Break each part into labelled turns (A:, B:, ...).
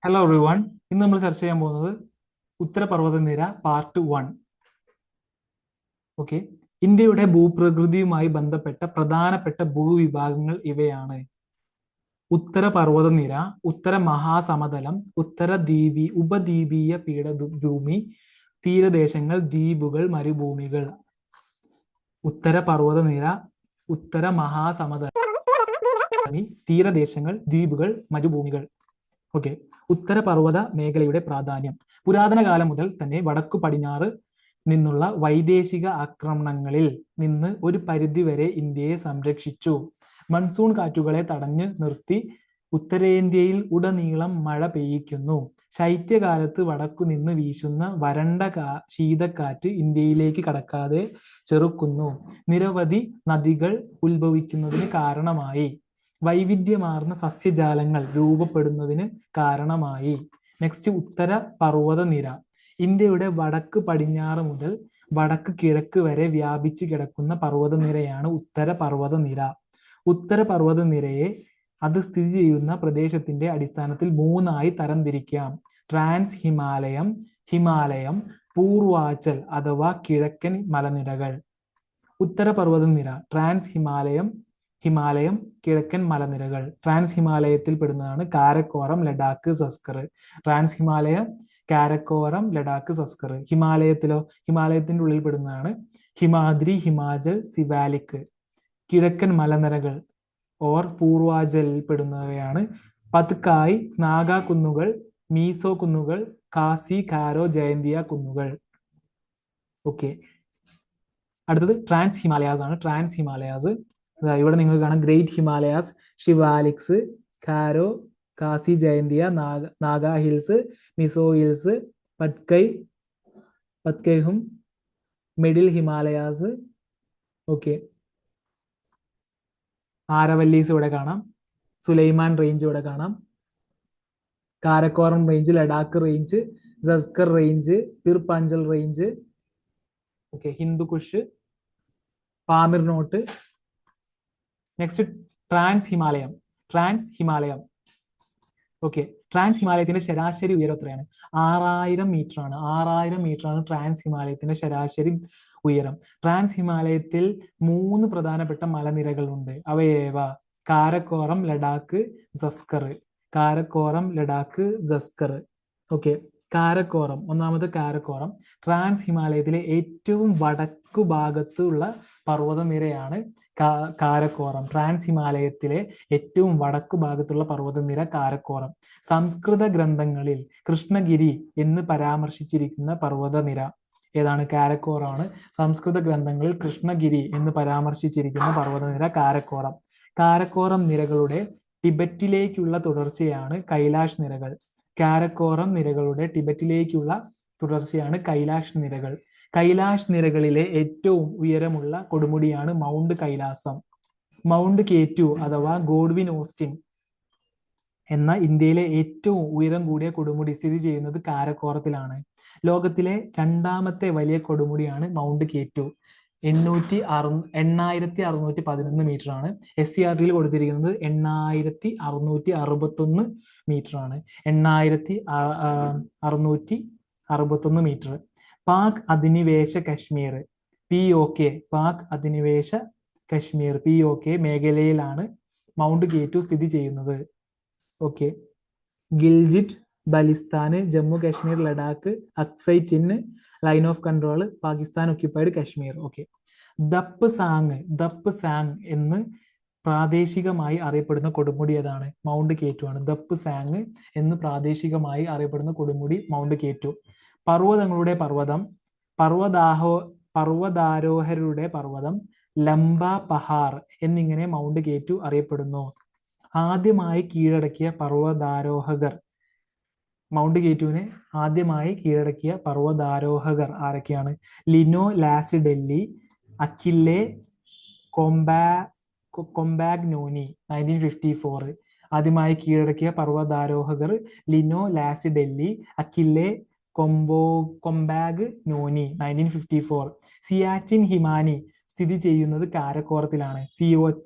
A: Hello every one. ഇന്ന് നമ്മൾ ചർച്ച ചെയ്യാൻ പോകുന്നത് ഉത്തരപർവ്വതനിര പാർട്ട് 1. ഓക്കെ. ഇന്ത്യയുടെ ഭൂപ്രകൃതിയുമായി ബന്ധപ്പെട്ട പ്രധാനപ്പെട്ട ഭൂവിഭാഗങ്ങൾ ഇവയാണ്: ഉത്തരപർവ്വതനിര, ഉത്തര മഹാസമതലം, ഉപദ്വീപീയ പീഠഭൂമി, തീരദേശങ്ങൾ, ദ്വീപുകൾ, മരുഭൂമികൾ. ഉത്തരപർവ്വതനിര, ഉത്തര മഹാസമതലം, തീരദേശങ്ങൾ, ദ്വീപുകൾ, മരുഭൂമികൾ. ഓക്കെ. ഉത്തരപർവ്വത മേഖലയുടെ പ്രാധാന്യം. പുരാതന കാലം മുതൽ തന്നെ വടക്കു പടിഞ്ഞാറ് നിന്നുള്ള വൈദേശിക ആക്രമണങ്ങളിൽ നിന്ന് ഒരു പരിധിവരെ ഇന്ത്യയെ സംരക്ഷിച്ചു. മൺസൂൺ കാറ്റുകളെ തടഞ്ഞു നിർത്തി ഉത്തരേന്ത്യയിൽ ഉടനീളം മഴ പെയ്യിക്കുന്നു. ശൈത്യകാലത്ത് വടക്കു നിന്ന് വീശുന്ന വരണ്ട ശീതക്കാറ്റ് ഇന്ത്യയിലേക്ക് കടക്കാതെ ചെറുക്കുന്നു. നിരവധി നദികൾ ഉത്ഭവിക്കുന്നതിന് കാരണമായി. വൈവിധ്യമാർന്ന സസ്യജാലങ്ങൾ രൂപപ്പെടുന്നതിന് കാരണമായി. നെക്സ്റ്റ്, ഉത്തര പർവ്വതനിര. ഇന്ത്യയുടെ വടക്ക് പടിഞ്ഞാറ് മുതൽ വടക്ക് കിഴക്ക് വരെ വ്യാപിച്ചു കിടക്കുന്ന പർവ്വതനിരയാണ് ഉത്തര പർവ്വതനിര. ഉത്തര പർവ്വതനിരയെ അത് സ്ഥിതി ചെയ്യുന്ന പ്രദേശത്തിന്റെ അടിസ്ഥാനത്തിൽ 3ആയി തരംതിരിക്കാം: ട്രാൻസ് ഹിമാലയം, ഹിമാലയം, പൂർവാചൽ അഥവാ കിഴക്കൻ മലനിരകൾ. ഉത്തര പർവ്വതനിര, ട്രാൻസ് ഹിമാലയം, ഹിമാലയം, കിഴക്കൻ മലനിരകൾ. ട്രാൻസ് ഹിമാലയത്തിൽ പെടുന്നതാണ് കാരക്കോറം, ലഡാക്ക്, സസ്കർ. ട്രാൻസ് ഹിമാലയം, കാരക്കോറം, ലഡാക്ക്, സസ്കർ. ഹിമാലയത്തിലോ, ഹിമാലയത്തിന്റെ ഉള്ളിൽ പെടുന്നതാണ് ഹിമാദ്രി, ഹിമാചൽ, സിവാലിക്. കിഴക്കൻ മലനിരകൾ ഓർ പൂർവാചലിൽ പെടുന്നവയാണ് പത്കായ്, നാഗ കുന്നുകൾ, മീസോ കുന്നുകൾ, ഖാസി, ഖാരോ, ജയന്തിയ കുന്നുകൾ. ഓക്കെ. അടുത്തത് ട്രാൻസ് ഹിമാലയാസ് ആണ്. ട്രാൻസ് ഹിമാലയാസ് ഇവിടെ നിങ്ങൾക്ക് കാണാം: great Himalayas, Shivaliks, Garo, Khasi, Jaintia, Naga hills, Mizo hills, പത്കൈഹും, മിഡിൽ ഹിമാലയാസ്. ഓക്കെ. ആരവല്ലീസ് ഇവിടെ കാണാം, സുലൈമാൻ റേഞ്ച് ഇവിടെ കാണാം, Karakoram range, Ladakh range, Zanskar range, Pir Panjal range. Okay. Hindu Kush, Pamir knot. Next, trans Himalayam. Trans Himalayam. Okay. Trans ഹിമാലയത്തിന്റെ ശരാശരി ഉയരം എത്രയാണ്? 6000 മീറ്റർ ആണ്. 6000 മീറ്റർ ആണ് ട്രാൻസ് ഹിമാലയത്തിന്റെ ശരാശരി ഉയരം. ട്രാൻസ് ഹിമാലയത്തിൽ 3 പ്രധാനപ്പെട്ട മലനിരകളുണ്ട്. അവയേവ? കാരക്കോറം, ലഡാക്ക്, സസ്കർ. കാരക്കോറം, ലഡാക്ക്, സസ്കർ. ഓക്കെ. കാരക്കോറം, ഒന്നാമത് കാരക്കോറം ട്രാൻസ് ഹിമാലയത്തിലെ ഏറ്റവും വടക്കു ഭാഗത്തുള്ള പർവ്വതനിരയാണ് കാരക്കോറം. ട്രാൻസ് ഹിമാലയത്തിലെ ഏറ്റവും വടക്കു ഭാഗത്തുള്ള പർവ്വതനിര കാരക്കോറം. സംസ്കൃത ഗ്രന്ഥങ്ങളിൽ കൃഷ്ണഗിരി എന്ന് പരാമർശിച്ചിരിക്കുന്ന പർവ്വതനിര ഏതാണ്? കാരക്കോറമാണ്. സംസ്കൃത ഗ്രന്ഥങ്ങളിൽ കൃഷ്ണഗിരി എന്ന് പരാമർശിച്ചിരിക്കുന്ന പർവ്വതനിര കാരക്കോറം. കാരക്കോറം നിരകളുടെ ടിബറ്റിലേക്കുള്ള തുടർച്ചയാണ് കൈലാഷ് നിരകൾ. കാരക്കോറം നിരകളുടെ ടിബറ്റിലേക്കുള്ള തുടർച്ചയാണ് കൈലാഷ് നിരകൾ. കൈലാഷ് നിരകളിലെ ഏറ്റവും ഉയരമുള്ള കൊടുമുടിയാണ് മൗണ്ട് കൈലാസം. മൗണ്ട് K2 അഥവാ ഗോഡ്വിൻ ഓസ്റ്റിൻ എന്ന ഇന്ത്യയിലെ ഏറ്റവും ഉയരം കൂടിയ കൊടുമുടി സ്ഥിതി ചെയ്യുന്നത് കാരക്കോറത്തിലാണ്. ലോകത്തിലെ 2ാമത്തെ വലിയ കൊടുമുടിയാണ് മൗണ്ട് K2. 8611 മീറ്റർ ആണ്. SCRTയിൽ കൊടുത്തിരിക്കുന്നത് 8661 മീറ്റർ ആണ്. 8661 മീറ്റർ. പാക് അധിനിവേശ കശ്മീർ POK, പാക് അധിനിവേശ കശ്മീർ POK മേഖലയിലാണ് മൗണ്ട് K2 സ്ഥിതി ചെയ്യുന്നത്. Okay. Gilgit, Baltistan, Jammu Kashmir, Ladakh, Aksai Chin, line of control, Pakistan occupied Kashmir. Okay. Dapsang എന്ന് പ്രാദേശികമായി അറിയപ്പെടുന്ന കൊടുമുടി ഏതാണ്? മൗണ്ട് K2 ആണ്. ദപ്പ് സാങ് എന്ന് പ്രാദേശികമായി അറിയപ്പെടുന്ന കൊടുമുടി മൗണ്ട് K2. പർവ്വതങ്ങളുടെ പർവ്വതം, പർവ്വതാരോഹരുടെ പർവ്വതം, ലംബ പഹാർ എന്നിങ്ങനെ മൗണ്ട് K2 അറിയപ്പെടുന്നു. ആദ്യമായി കീഴടക്കിയ പർവ്വതാരോഹകർ, മൗണ്ട് K2വിനെ ആദ്യമായി കീഴടക്കിയ പർവ്വതാരോഹകർ ആരൊക്കെയാണ്? ലിനോ ലാസിഡെല്ലി, അക്കില്ലേ കൊമ്പാഗ്നോനി. 1954 ആദ്യമായി കീഴടക്കിയ പർവ്വതാരോഹകർ ലിനോ ലാസിഡെല്ലി, അക്കില്ലേ കൊമ്പാഗ്നോനി. 1954. സിയാച്ചിൻ ഹിമാനി സ്ഥിതി ചെയ്യുന്നത് കാരക്കോറത്തിലാണ്.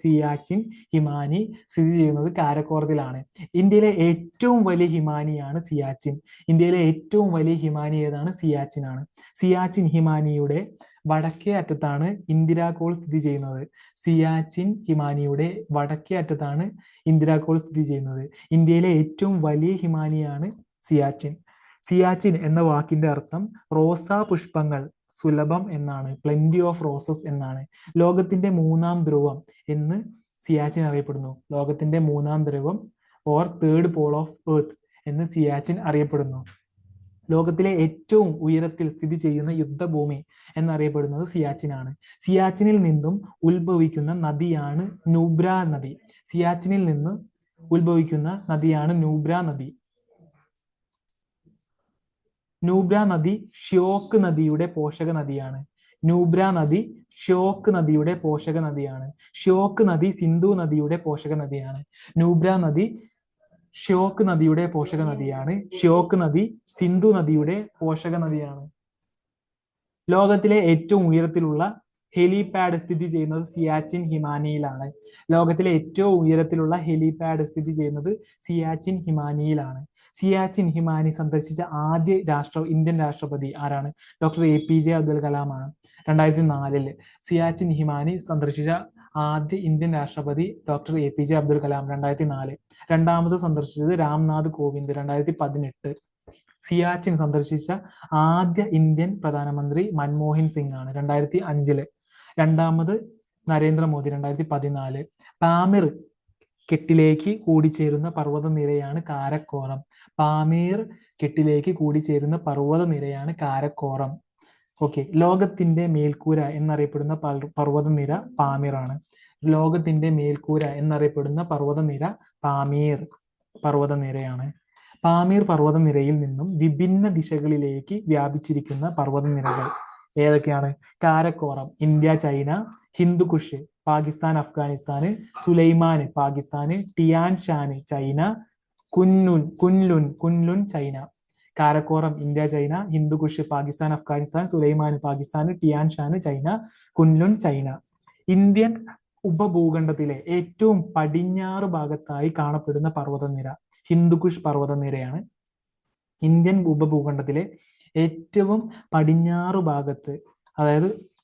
A: സിയാച്ചിൻ ഹിമാനി സ്ഥിതി ചെയ്യുന്നത് കാരക്കോറത്തിലാണ്. ഇന്ത്യയിലെ ഏറ്റവും വലിയ ഹിമാനിയാണ് സിയാച്ചിൻ. ഇന്ത്യയിലെ ഏറ്റവും വലിയ ഹിമാനി ഏതാണ്? സിയാച്ചിൻ ആണ്. സിയാച്ചിൻ ഹിമാനിയുടെ വടക്കേ അറ്റത്താണ് ഇന്ദിരാകോൾ സ്ഥിതി ചെയ്യുന്നത്. സിയാച്ചിൻ ഹിമാനിയുടെ വടക്കേ അറ്റത്താണ് ഇന്ദിരാകോൾ സ്ഥിതി ചെയ്യുന്നത്. ഇന്ത്യയിലെ ഏറ്റവും വലിയ ഹിമാനിയാണ് സിയാച്ചിൻ. സിയാച്ചിൻ എന്ന വാക്കിന്റെ അർത്ഥം റോസാ പുഷ്പങ്ങൾ സുലഭം എന്നാണ്. പ്ലെന്റി ഓഫ് റോസസ് എന്നാണ്. ലോകത്തിന്റെ മൂന്നാം ധ്രുവം എന്ന് സിയാച്ചിൻ അറിയപ്പെടുന്നു. ലോകത്തിന്റെ മൂന്നാം ധ്രുവം or third pole of earth എന്ന് സിയാച്ചിൻ അറിയപ്പെടുന്നു. ലോകത്തിലെ ഏറ്റവും ഉയരത്തിൽ സ്ഥിതി ചെയ്യുന്ന യുദ്ധഭൂമി എന്നറിയപ്പെടുന്നത് സിയാച്ചിനാണ്. സിയാച്ചിനിൽ നിന്നും ഉത്ഭവിക്കുന്ന നദിയാണ് നൂബ്ര നദി. സിയാച്ചിനിൽ നിന്ന് ഉത്ഭവിക്കുന്ന നദിയാണ് നൂബ്ര നദി. നൂബ്ര നദി ഷ്യോക്ക് നദിയുടെ പോഷക നദിയാണ്. നൂബ്ര നദി ഷ്യോക്ക് നദിയുടെ പോഷക നദിയാണ്. ഷ്യോക്ക് നദി സിന്ധു നദിയുടെ പോഷക നദിയാണ്. നൂബ്ര നദി ഷ്യോക്ക് നദിയുടെ പോഷക നദിയാണ്. ഷ്യോക്ക് നദി സിന്ധു നദിയുടെ പോഷക നദിയാണ്. ലോകത്തിലെ ഏറ്റവും ഉയരത്തിലുള്ള ഹെലിപാഡ് സ്ഥിതി ചെയ്യുന്നത് സിയാച്ചിൻ ഹിമാനിയിലാണ്. ലോകത്തിലെ ഏറ്റവും ഉയരത്തിലുള്ള ഹെലിപാഡ് സ്ഥിതി ചെയ്യുന്നത് സിയാച്ചിൻ ഹിമാനിയിലാണ്. സിയാച്ചിൻ ഹിമാനി സന്ദർശിച്ച ആദ്യ ഇന്ത്യൻ രാഷ്ട്രപതി ആരാണ്? ഡോക്ടർ APJ അബ്ദുൽ കലാം ആണ്. 2004 സിയാച്ചിൻ ഹിമാനി സന്ദർശിച്ച ആദ്യ ഇന്ത്യൻ രാഷ്ട്രപതി ഡോക്ടർ APJ അബ്ദുൽ കലാം 2004. രണ്ടാമത് സന്ദർശിച്ചത് രാംനാഥ് കോവിന്ദ് 2018. സിയാച്ചിൻ സന്ദർശിച്ച ആദ്യ ഇന്ത്യൻ പ്രധാനമന്ത്രി മൻമോഹൻ സിംഗ് ആണ് 2005. രണ്ടാമത് നരേന്ദ്രമോദി 2014. പാമീർ കെട്ടിലേക്ക് കൂടിച്ചേരുന്ന പർവ്വതനിരയാണ് കാരക്കോറം. പാമീർ കെട്ടിലേക്ക് കൂടിച്ചേരുന്ന പർവ്വതനിരയാണ് കാരക്കോറം. ഓക്കെ. ലോകത്തിന്റെ മേൽക്കൂര എന്നറിയപ്പെടുന്ന പർവ്വതനിര പാമീർ ആണ്. ലോകത്തിന്റെ മേൽക്കൂര എന്നറിയപ്പെടുന്ന പർവ്വതനിര പാമീർ പർവ്വതനിരയാണ്. പാമീർ പർവ്വതനിരയിൽ നിന്നും വിഭിന്ന ദിശകളിലേക്ക് വ്യാപിച്ചിരിക്കുന്ന പർവ്വതനിരകൾ ഏതൊക്കെയാണ്? Karakoram India China, Hindu Kush Pakistan Afghanistan, Sulaiman Pakistan, Tian Shan China, Kunlun China. Karakoram India China, Hindu Kush Pakistan Afghanistan, Sulaiman Pakistan, Tian Shan China, Kunlun China. Indian ഉപഭൂഖണ്ഡത്തിലെ ഏറ്റവും പടിഞ്ഞാറ് ഭാഗത്തായി കാണപ്പെടുന്ന പർവ്വതനിര ഹിന്ദുകുഷ് പർവ്വതനിരയാണ്. ഇന്ത്യൻ ഉപഭൂഖണ്ഡത്തിലെ ഏറ്റവും പടിഞ്ഞാറ് ഭാഗത്ത്, അതായത്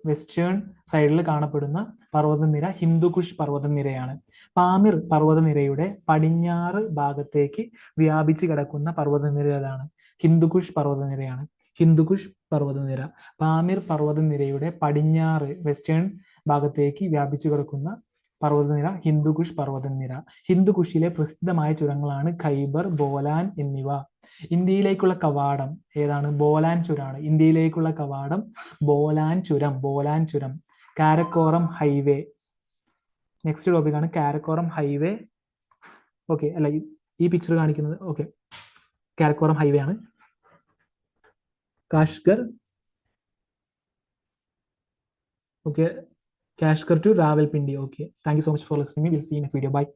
A: വെസ്റ്റേൺ സൈഡിൽ കാണപ്പെടുന്ന പർവ്വതനിര ഹിന്ദുകുഷ് പർവ്വതനിരയാണ്. പാമീർ പർവ്വതനിരയുടെ പടിഞ്ഞാറ് ഭാഗത്തേക്ക് വ്യാപിച്ചു കിടക്കുന്ന പർവ്വതനിര ഏതാണ്? ഹിന്ദുകുഷ് പർവ്വതനിരയാണ്. ഹിന്ദുകുഷ് പർവ്വതനിര പാമീർ പർവ്വതനിരയുടെ പടിഞ്ഞാറ് വെസ്റ്റേൺ ഭാഗത്തേക്ക് വ്യാപിച്ചു കിടക്കുന്ന പർവ്വതനിര ഹിന്ദുകുഷ് പർവ്വതനിര. ഹിന്ദുകുഷിലെ പ്രസിദ്ധമായ ചുരങ്ങളാണ് ഖൈബർ, ബോലാൻ എന്നിവ. ഇന്ത്യയിലേക്കുള്ള കവാടം ഏതാണ്? ബോലാൻ ചുരമാണ്. ഇന്ത്യയിലേക്കുള്ള കവാടം ബോലാൻ ചുരം. കാരക്കോറം ഹൈവേ. നെക്സ്റ്റ് ടോപ്പിക് ആണ് കാരക്കോറം ഹൈവേ. ഓക്കെ, അല്ല ഈ പിക്ചർ കാണിക്കുന്നത് ഓക്കെ കാരക്കോറം ഹൈവേ ആണ്. Kashgar okay Kashgar to Rawalpindi. Okay, thank you so much for listening. We'll see you in a video. Bye.